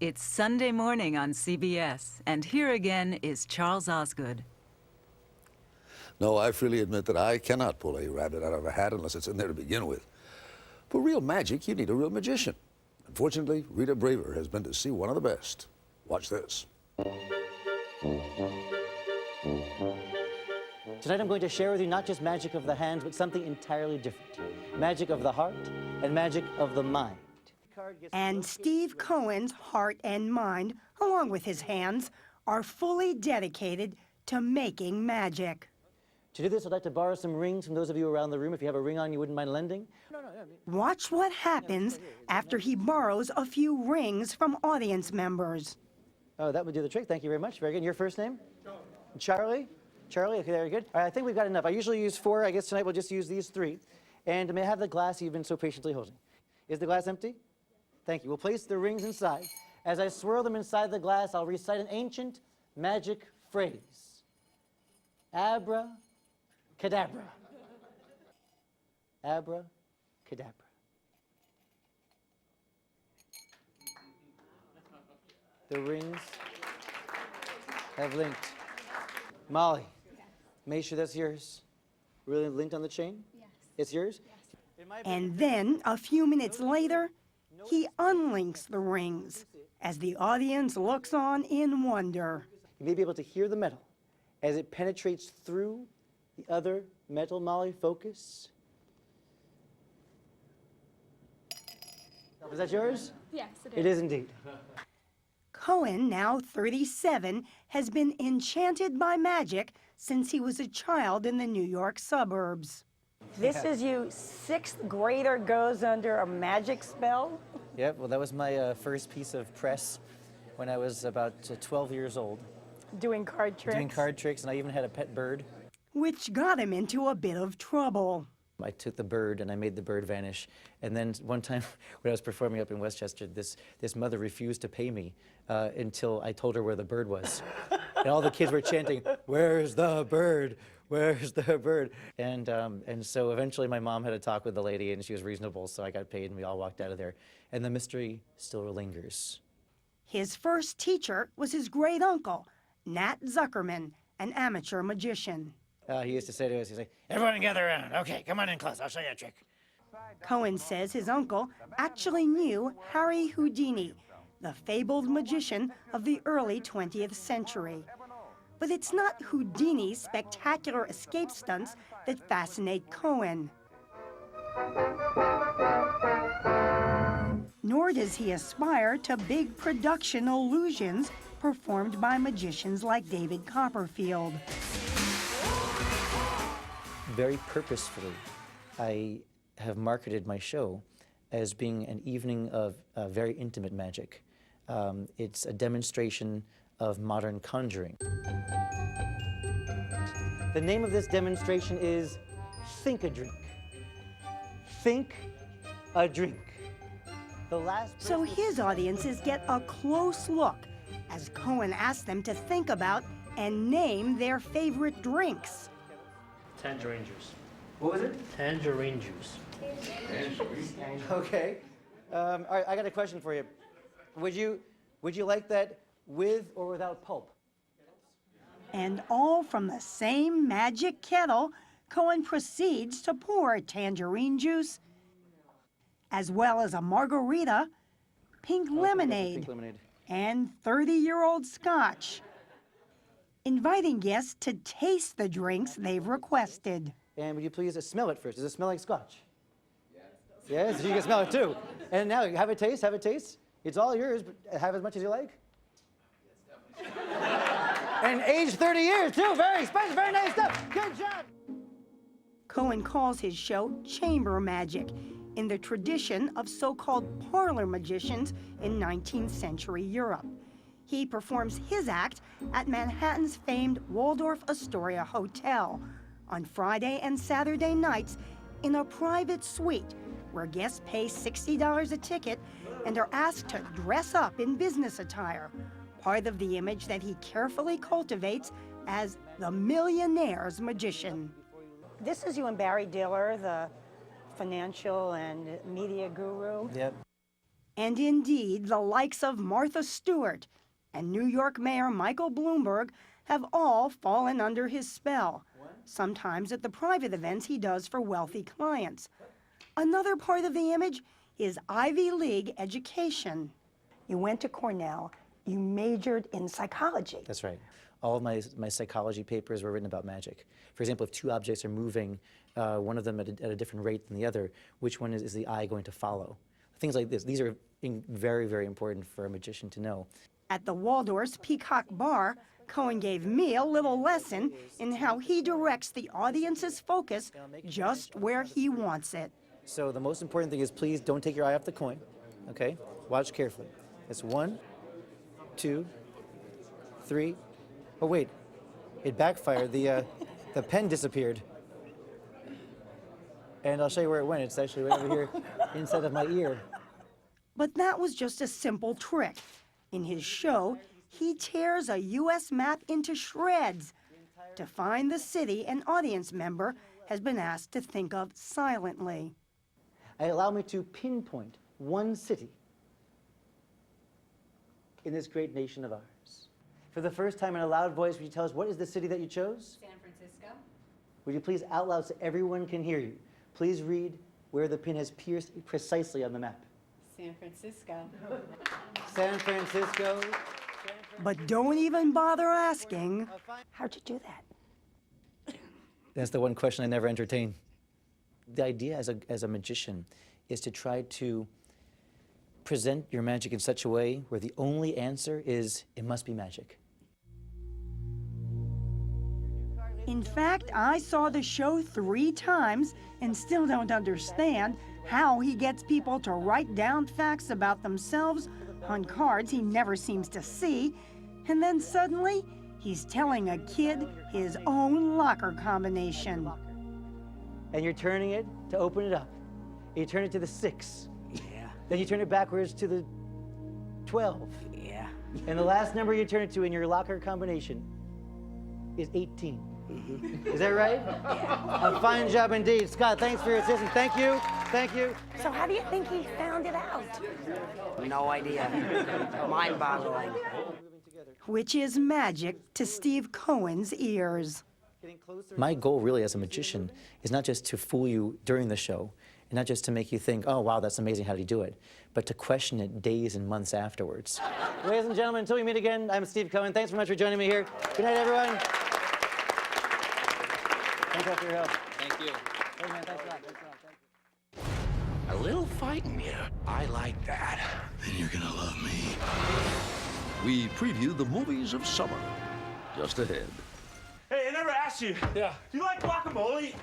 It's Sunday morning on CBS, and here again is Charles Osgood. No, I freely admit that I cannot pull a rabbit out of a hat unless it's in there to begin with. For real magic, you need a real magician. Unfortunately, Rita Braver has been to see one of the best. Watch this. Tonight I'm going to share with you not just magic of the hands, but something entirely different. Magic of the heart and magic of the mind. And Steve Cohen's heart and mind, along with his hands, are fully dedicated to making magic. To do this, I'd like to borrow some rings from those of you around the room. If you have a ring on you wouldn't mind lending. Watch what happens after he borrows a few rings from audience members. Oh, that would do the trick. Thank you very much. Very good. And your first name? Charlie. Charlie, okay, very good. All right, I think we've got enough. I usually use 4. I guess tonight we'll just use these 3. And may I have the glass you've been so patiently holding? Is the glass empty? Thank you. We'll place the rings inside. As I swirl them inside the glass, I'll recite an ancient magic phrase. Abra-cadabra. Abra-cadabra. The rings have linked. Molly, make sure that's yours. Really linked on the chain? Yes. It's yours? Yes. And then, a few minutes later, he unlinks the rings as the audience looks on in wonder. You may be able to hear the metal as it penetrates through the other metal. Molly, focus. Is that yours? Yes, it is. It is indeed. Cohen, now 37, has been enchanted by magic since he was a child in the New York suburbs. This is you, 6th grader goes under a magic spell? Yeah, well, that was my first piece of press when I was about 12 years old. Doing card tricks? Doing card tricks, and I even had a pet bird. Which got him into a bit of trouble. I took the bird and I made the bird vanish. And then one time when I was performing up in Westchester, this mother refused to pay me until I told her where the bird was. And all the kids were chanting, "Where's the bird? Where's the bird?" And so eventually my mom had a talk with the lady and she was reasonable, so I got paid and we all walked out of there. And the mystery still lingers. His first teacher was his great uncle, Nat Zuckerman, an amateur magician. He used to say to us, he's like, "Everyone gather around. Okay, come on in close. I'll show you a trick." Cohen says his uncle actually knew Harry Houdini, the fabled magician of the early 20th century. But it's not Houdini's spectacular escape stunts that fascinate Cohen. Nor does he aspire to big production illusions performed by magicians like David Copperfield. Very purposefully, I have marketed my show as being an evening of very intimate magic. It's a demonstration of modern conjuring. The name of this demonstration is Think a Drink. Think a Drink. So his audiences get a close look as Cohen asks them to think about and name their favorite drinks. Tangerine juice. What was it? Tangerine juice. Okay. All right, I got a question for you. Would you like that with or without pulp? And all from the same magic kettle, Cohen proceeds to pour tangerine juice, as well as a margarita, pink lemonade, and 30-year-old scotch, inviting guests to taste the drinks they've requested. And would you please smell it first? Does it smell like scotch? Yes, you can smell it too. And now, have a taste, have a taste. It's all yours, but have as much as you like. And aged 30 years too, very expensive, very nice stuff. Good job. Cohen calls his show chamber magic, in the tradition of so-called parlor magicians in 19th century Europe. He performs his act at Manhattan's famed Waldorf-Astoria Hotel on Friday and Saturday nights in a private suite where guests pay $60 a ticket and are asked to dress up in business attire, part of the image that he carefully cultivates as the millionaire's magician. This is you and Barry Diller, the financial and media guru. Yep. And indeed, the likes of Martha Stewart and New York Mayor Michael Bloomberg have all fallen under his spell, sometimes at the private events he does for wealthy clients. Another part of the image is Ivy League education. You went to Cornell, you majored in psychology. That's right. All of my psychology papers were written about magic. For example, if two objects are moving, one of them at a different rate than the other, which one is the eye going to follow? Things like this. These are very, very important for a magician to know. At the Waldorf's Peacock Bar, Cohen gave me a little lesson in how he directs the audience's focus just where he wants it. So the most important thing is please don't take your eye off the coin, okay? Watch carefully. It's 1, 2, 3. Oh wait, it backfired. The pen disappeared. And I'll show you where it went. It's actually right over here inside of my ear. But that was just a simple trick. In his show, he tears a U.S. map into shreds to find the city an audience member has been asked to think of silently. Allow me to pinpoint one city in this great nation of ours. For the first time in a loud voice, would you tell us what is the city that you chose? San Francisco. Would you please out loud so everyone can hear you? Please read where the pin has pierced precisely on the map. San Francisco. San Francisco. But don't even bother asking, how'd you do that? That's the one question I never entertain. The idea as a magician is to try to present your magic in such a way where the only answer is, it must be magic. In fact, I saw the show 3 times and still don't understand how he gets people to write down facts about themselves on cards he never seems to see, and then suddenly he's telling a kid his own locker combination. And you're turning it to open it up. You turn it to the 6. Yeah. Then you turn it backwards to the 12. Yeah. And the last number you turn it to in your locker combination is 18. Is that right? A fine job indeed. Scott, thanks for your assistance. Thank you. Thank you. So how do you think he found it out? No idea. Mind-boggling. Which is magic to Steve Cohen's ears. My goal really as a magician is not just to fool you during the show, and not just to make you think, oh, wow, that's amazing, how did he do it? But to question it days and months afterwards. Ladies and gentlemen, until we meet again, I'm Steve Cohen. Thanks very much for joining me here. Good night, everyone. Thanks for your help. Thank you. Hey, man, thanks a lot. Thanks a lot. Thank you. A little fighting, yeah. I like that. Then you're gonna love me. We preview the movies of summer. Just ahead. Hey, I never asked you. Yeah. Do you like guacamole?